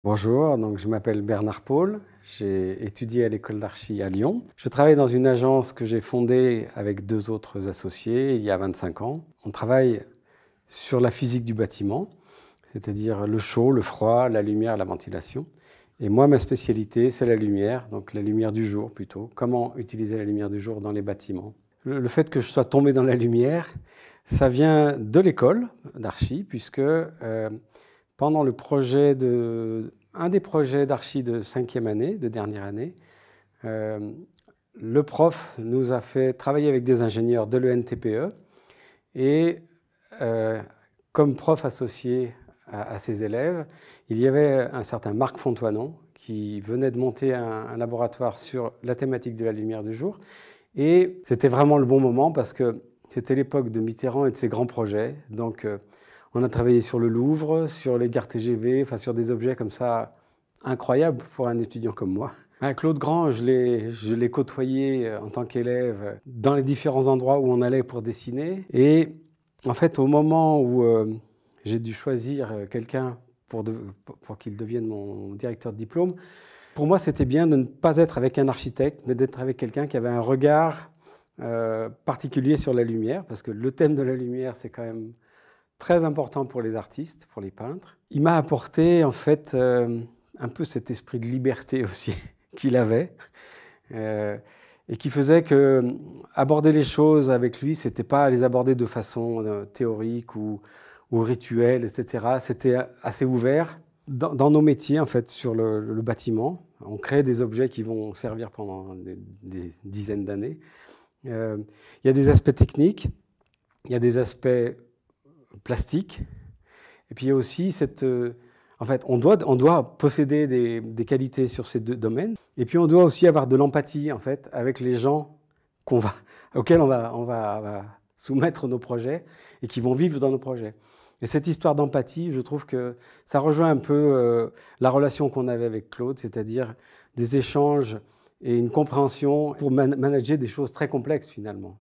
Bonjour, donc je m'appelle Bernard Paul, j'ai étudié à l'école d'archi à Lyon. Je travaille dans une agence que j'ai fondée avec deux autres associés il y a 25 ans. On travaille sur la physique du bâtiment, c'est-à-dire le chaud, le froid, la lumière, la ventilation. Et moi, ma spécialité, c'est la lumière, donc la lumière du jour plutôt. Comment utiliser la lumière du jour dans les bâtiments. Le fait que je sois tombé dans la lumière, ça vient de l'école d'archi, puisque pendant un des projets d'archi de 5e année, de dernière année, le prof nous a fait travailler avec des ingénieurs de l'ENTPE et comme prof associé à ses élèves, il y avait un certain Marc Fontoinon qui venait de monter un laboratoire sur la thématique de la lumière du jour. Et c'était vraiment le bon moment parce que c'était l'époque de Mitterrand et de ses grands projets. Donc on a travaillé sur le Louvre, sur les gares TGV, enfin sur des objets comme ça incroyables pour un étudiant comme moi. Claude Grand, je l'ai côtoyé en tant qu'élève dans les différents endroits où on allait pour dessiner. Et en fait, au moment où j'ai dû choisir quelqu'un pour qu'il devienne mon directeur de diplôme, pour moi, c'était bien de ne pas être avec un architecte, mais d'être avec quelqu'un qui avait un regard particulier sur la lumière, parce que le thème de la lumière, c'est quand même très important pour les artistes, pour les peintres. Il m'a apporté, en fait, un peu cet esprit de liberté aussi qu'il avait, et qui faisait que aborder les choses avec lui, c'était pas les aborder de façon théorique ou rituelle, etc. C'était assez ouvert. Dans nos métiers, en fait, sur le bâtiment, on crée des objets qui vont servir pendant des dizaines d'années. Il y a des aspects techniques, il y a des aspects plastiques, et puis il y a aussi en fait, on doit posséder des qualités sur ces deux domaines, et puis on doit aussi avoir de l'empathie, en fait, avec les gens auxquels on va soumettre nos projets et qui vont vivre dans nos projets. Et cette histoire d'empathie, je trouve que ça rejoint un peu la relation qu'on avait avec Claude, c'est-à-dire des échanges et une compréhension pour manager des choses très complexes finalement.